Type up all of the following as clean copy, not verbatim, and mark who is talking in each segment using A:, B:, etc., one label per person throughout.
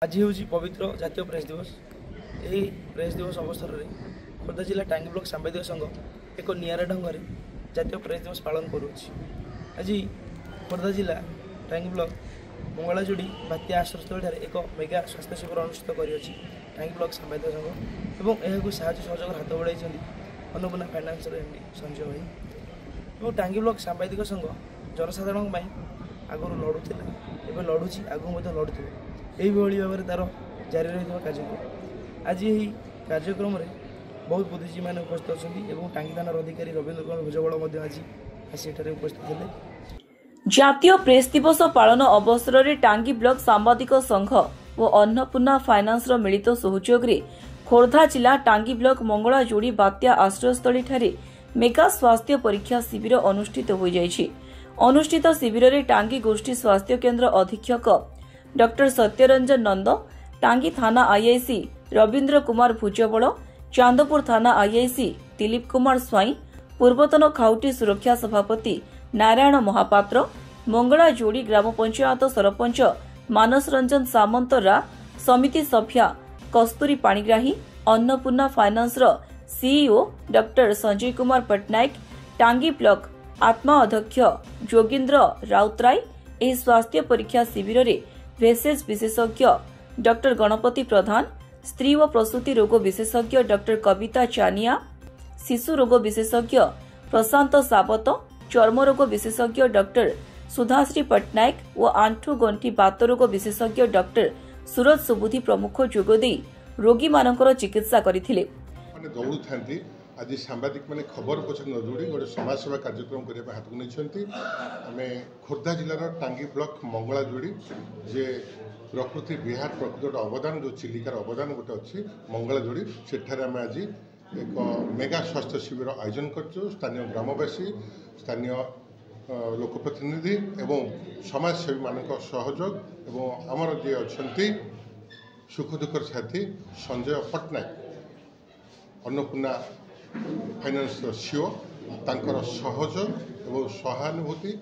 A: आज हूँ पवित्र जातीय प्रेस दिवस। यही प्रेस दिवस अवसर में खोर्धा जिला टांगी ब्लॉक सांबादिक संघ एक निरा ढंग से जातीय प्रेस दिवस पालन करुच्ची। आज खोर्धा जिला टांगी ब्लॉक मंगलाजोड़ी बात्या आश्रयस्थल एक मेगा स्वास्थ्य शिविर अनुष्ठित कर टांगी ब्लॉक सांबादिक संघ और यह साहय सहयोग हाथ बढ़ाई अन्नपूर्णा फाइनान्स एमडी संजय भाई। टांगी ब्लॉक सांबादिक संघ जनसाधारण आगुरी लड़ूला एवं लड़ुची आगू लड़ू यही भाव में तार जारी रही कार्यक्रम। आज यही कार्यक्रम में बहुत बुद्धिजीवी मैंने उपस्थित अच्छा टांगी थाना अधिकारी रवींद्र कुमार भुजबल आज आसी उपस्थित थे।
B: जातीय प्रेस दिवस पालन अवसर में टांगी ब्लॉक सांबादिक संघ और अन्नपूर्णा फाइनान्स मिलित सहयोग में खोर्धा जिला टांगी ब्लॉक मंगलाजोड़ी बात्या आश्रयस्थली ठारे मेगा स्वास्थ्य परीक्षा शिविर अनुष्ठित हो जायछि। अनुष्ठित शिविर में टांगी गोष्ठी स्वास्थ्य केन्द्र अधीक्षक डॉक्टर सत्यरंजन नंद, टांगी थाना आईआईसी रवींद्र कुमार भुजबल, चांदपुर थाना आईआईसी दिलीप कुमार स्वाई, पूर्वतन खाउटी सुरक्षा सभापति नारायण महापात्र, मंगलाजोड़ी ग्राम पंचायत सरपंच मानस रंजन सामंतरा, समिति सभ्या Kasturi Panigrahi, Annapurna finance CEO doctor Sanjay Kumar Patnaik, Tangi block आत्मा अध्यक्ष जोगींद्र राउतराय एही स्वास्थ्य परीक्षा शिविर में भेषज विशेषज्ञ डॉक्टर गणपति प्रधान, स्त्री व प्रसूति रोग विशेषज्ञ डॉक्टर कविता चानिया, शिशु रोग विशेषज्ञ प्रशांत सावत, चर्म रोग विशेषज्ञ डॉक्टर सुधाश्री पटनायक और आंठू गंठी बात रोग विशेषज्ञ डॉक्टर सूरज सुबुद्धि प्रमुख जोगदे रोगी मानकर चिकित्सा करथिले।
C: आज सांबादिक मैंने खबर पछे न दौड़ी गोटे समाजसेवा कार्यक्रम करने हाथ को नहीं आम खोर्धा जिलार टांगी ब्लॉक मंगलाजोड़ी जे प्रकृति विहार प्रकृति गोटे अवदान जो चिलिकार अवदान गोटे अच्छी मंगलाजोड़ी सेठारे आम आज एक मेगा स्वास्थ्य शिविर आयोजन कर स्थानीय ग्रामवासी स्थानीय लोकप्रतिनिधि एवं समाजसेवी मान सहयोग एवं आमर जी अच्छा सुख दुखर साथी संजय पटनायक अन्नपूर्णा फाइनान्स सीओ तांकर सहयोग एवं सहानुभूति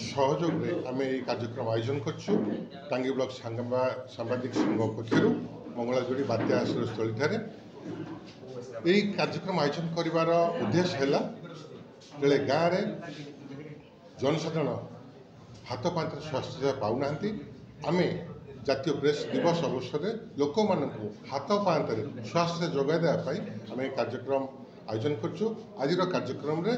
C: सहयोग में आम ये कार्यक्रम आयोजन करूँ। टांगी ब्लॉक सांबादिक संघ पक्षर मंगलाजोड़ी बात्या आश्रयस्थली ठारे यही कार्यक्रम आयोजन कर उद्देश्य है गाँव में जनसाधारण हाथ पांच स्वास्थ्य सेवा पाऊना आम जातीय प्रेस दिवस अवसर में लोक मान हाथ पांत स्वास्थ्य जोगाई देवाई आम कार्यक्रम आयोजन करूँ। आज कार्यक्रम में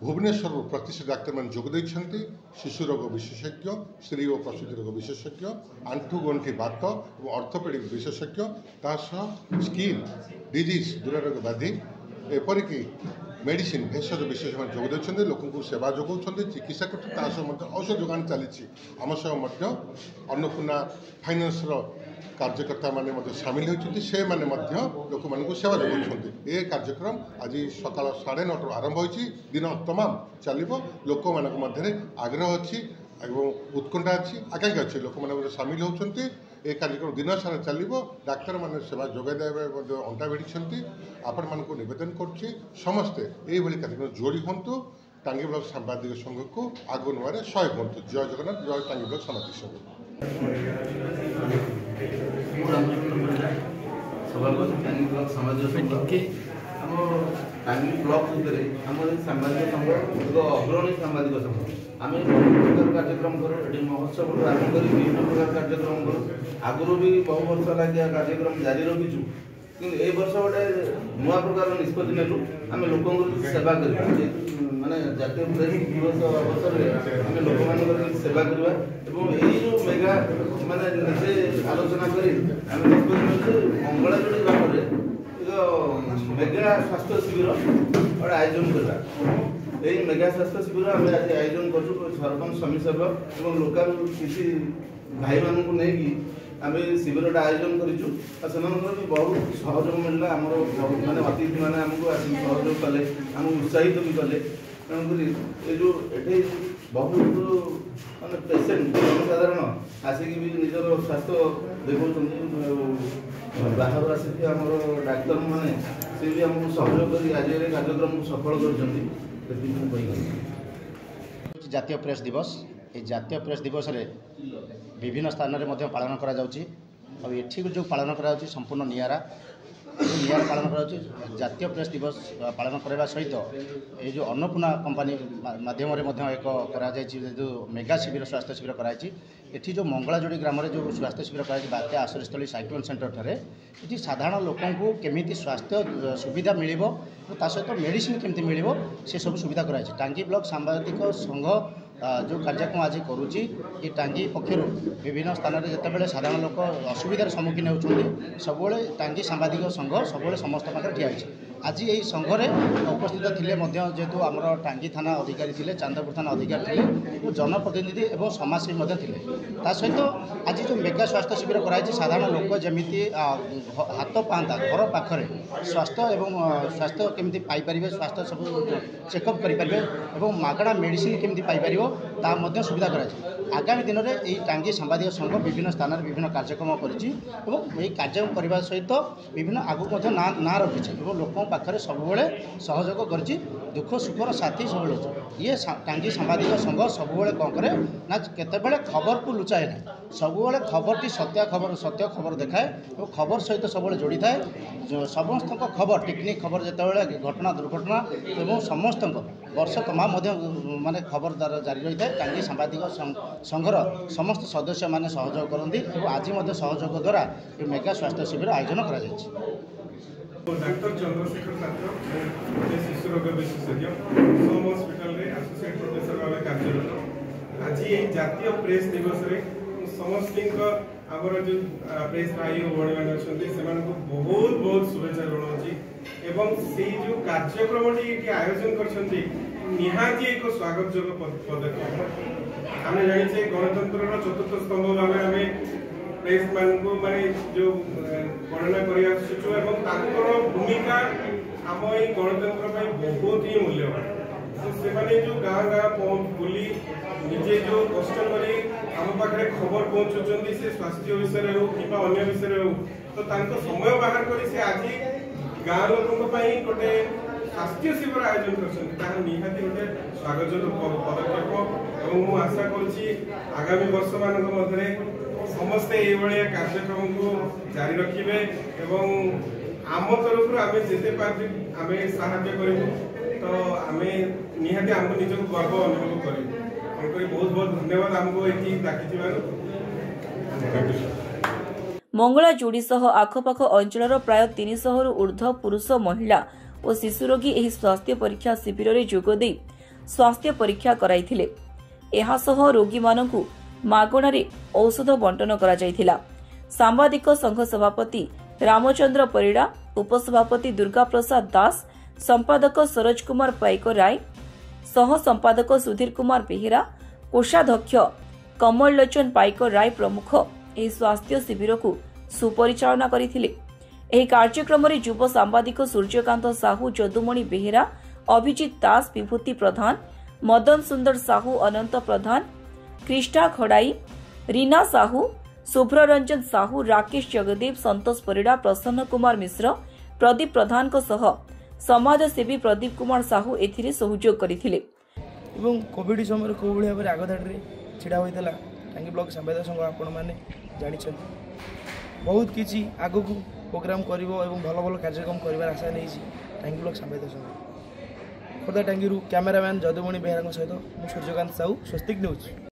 C: भुवनेश्वर प्रतिष्ठित डाक्तर मान जोग देइछन्ति। शिशु रोग विशेषज्ञ, स्त्री और प्रसूति रोग विशेषज्ञ, आंठू गंठी बात और ऑर्थोपेडिक विशेषज्ञ स्किन डिजीज दुरारोग व्याधि एपरिक मेडिसिन भेषज विशेषज्ञ जोग देते लोक सेवा जोगाउछन्ति चिकित्सा कर औषध जोगान चली आम सह अन्नपूर्णा फाइनान्स कार्यकर्ता माने सामिल होती से माने लोक मान सेवा जोगाउछन्ति। ये कार्यक्रम आज सकाल 9:30 आरंभ होती दिन तमाम चलो लोक मान आग्रह अच्छी उत्कंठा अच्छी आकांक्षा अच्छी लोक मैंने सामिल होती। ये कार्यक्रम दिन सारा चलो डाक्तर मान सेवा जोगाई देवा अंटा भिड़ी आपण मान नवेदन करुच्ची समस्ते यही कार्यक्रम जोड़ी हूँ टांगी ब्लॉक सांबादिक संघ को आगु नुआरे सहयोग हूँ। जय जगन्नाथ, जय टांगी ब्लॉक सांबादिक संघ।
D: टांगी ब्लॉक सामाजिक आम टांगी ब्लॉक आम सांबादिक संघ एक अग्रणी सांबादिक संघ आम बहुत प्रकार कार्यक्रम करूँ महोत्सव आरम्भ कर विभिन्न प्रकार कार्यक्रम करूँ आगुरी भी बहु वर्ष लगे कार्यक्रम जारी रखीचु कि ए वर्ष गोटे नुआ प्रकार निष्पत्ति नेलु आम लोक सेवा करवा माने जातीय प्रेस दिवस अवसर में आम लोक सेवा करवा यही जो मेगा माने निजे आलोचना कर मंगलाजोड़ी ग्राम एक मेगा स्वास्थ्य शिविर गोटे आयोजन करवा। यही मेगा स्वास्थ्य शिविर आम आज आयोजन कर सरपंच समिति सभ्य और लोकाल किसी भाई मानू नहीं आम शिविर आयोजन कर बहुत सहयोग मिलला आमर माने अतिथि मैंने आमको सहयोग कले आम उत्साहित भी कले तेणुक ये जो ये बहुत माने पेसेंट जनसाधारण आसिक भी निजर स्वास्थ्य देखा बाहर आसिक आम डाक्तर मैंने से भी आमको सहयोग कर आज कार्यक्रम को सफल कर
E: जातीय प्रेस दिवस এই জাতীয় প্রেস দিবস रे विभिन्न स्थान में पालन करा जाउची और एठी जो पालन करा जाउची संपूर्ण नियारा पालन करा जाउची जातीय प्रेस दिवस पालन करबा सहित ये जो अन्नपूर्णा कंपनी माध्यम एक करा जायछि जो मेगा शिविर स्वास्थ्य शिविर कराई एठी जो मंगलाजोड़ी ग्राम जो स्वास्थ्य शिविर कराई बात्या आश्रयस्थली साइक्लोन सेंटर ठारे एठी साधारण लोकों को केमिति स्वास्थ्य सुविधा मिलिबो ता सहित मेडिसिन केमिति मिलिबो से सब सुविधा कराई टांगी ब्लॉक सांबादिक संघ जो कार्यक्रम आज करुच्ची ये टांगी पक्षर विभिन्न स्थान में जितेबाला साधारण लोक असुविधार सम्मुखीन होती सब टांगी सांबादिक संघ सब समस्त पाखे ठिया आज यही संघरे उपस्थित थे जेहेतु आम टांगी थाना अधिकारी थे चांदपुर थाना अधिकारी थे जनप्रतिनिधि और समाजसेवी थे सहित आज जो मेगा स्वास्थ्य शिविर कराई साधारण लोक जमी हाथ पाता घर पाखे स्वास्थ्य एवं स्वास्थ्य केमी पाइपर स्वास्थ्य सब चेकअप करेंगे और मागणा मेडिसिन केमी पाइपर ता सुविधा कराई आगामी दिन में यही टांगी सांबादिक संघ विभिन्न स्थान में विभिन्न कार्यक्रम करी कार्यक्रम करने सहित विभिन्न आगू ना रखी लोक पाखे सब सहयोग कर दुख सुखर साथी सब ये टांगी सांबादिक संघ सब कौन करे ना केतबेले खबर को लुचाए ना सब खबर टी सत्य खबर देखाए और खबर सहित सब जोड़ी थाए समस्त खबर टेक्निक खबर जिते घटना दुर्घटना और समस्त वर्ष तमाम माने खबर जारी रही है टांगी सांबादिक संघर समस्त सदस्य माने सहयोग करती और आज सहयोग द्वारा ये मेगा स्वास्थ्य शिविर आयोजन करा
F: डॉक्टर चंद्रशेखर छात्र शिशु रोग विशेषज्ञ सोम हॉस्पिटल रे एसोसिएट प्रोफेसर भाव कार्यरत आज ये जातीय प्रेस दिवस रे समस्त आमर जो प्रेस भाई भणी मैंने अच्छा बहुत बहुत शुभेच्छा जनाऊँगी एवं से जो कार्यक्रम आयोजन कर निहाती एक स्वागत जोग पदक्षेप आम जाने गणतंत्र चतुर्थ स्तंभ भाव आम प्रेस मान को माने जो गणना कर भूमिका आम ये गणतंत्र बहुत ही मूल्यवान तो से जो गाँ गाँ बुली निजे जो कष्ट कर आम पाखे खबर पहुँचुं से स्वास्थ्य विषय हो कि अन्य विषय हो तो समय बाहर कर आज गाँ लोकों गोटे स्वास्थ्य शिविर आयोजन कर निहाती गोटे स्वागत पदक्षेप और मुझे आशा करुँगी वर्ष मान समस्ते ये कार्यक्रम को जारी रखिए एवं आम तरफ आम जिते आम साहाय्य करूँ तो आम निहाती आमको निजक गर्व अनुभव करूँ बहुत बहुत धन्यवाद आमको ये डाकी
B: मंगलाजोड़ी सह आखपाख अंचल प्राय 300 रु ऊर्ध्व पुरुष महिला और शिशु रोगी एही स्वास्थ्य परीक्षा शिविर में जोगदे स्वास्थ्य परीक्षा कराइथिले। एहा सह रोगी मानकु मागणारे औषध बंटन करा जायथिला। सांबादिक संघ सभापति रामचंद्र परिड़ा, उपसभापति दुर्गा प्रसाद दास, संपादक सरोज कुमार पाइक राय, सह संपादक सुधीर कुमार बेहेरा, कोषाध्यक्ष कमल लोचन पाइक राय प्रमुख एही स्वास्थ्य शिविर को सुपरिचालना करथिले। एही कार्यक्रम रे युव सांबादिक सूर्यकांत साहू, जदुमणि बेहेरा, अभिजित दास, विभूति प्रधान, मदन सुंदर साहू, अनंत प्रधान, कृष्णा खड़ाई, रीना साहू, शुभ्र रंजन साहू, राकेश जगदेव, संतोष परिड़ा, प्रसन्न कुमार मिश्र, प्रदीप प्रधान को सह समाजसेवी प्रदीप कुमार साहू एथिरे सहयोग करथिले।
A: एवं कोविड समय को भाव में आगधाड़ी छिड़ा होता टांगी ब्लॉक सांबादिक संघ आपण मैंने जानी बहुत किसी आग को प्रोग्राम कर भल भल कार्यक्रम कर आशा नहीं टांगी ब्लॉक सांबादिक संघ खोर्धा टांगी कैमेरामैन जदुमणि बेहेरा सहित सूर्यकांत साहू, स्वस्तिक न्यूज।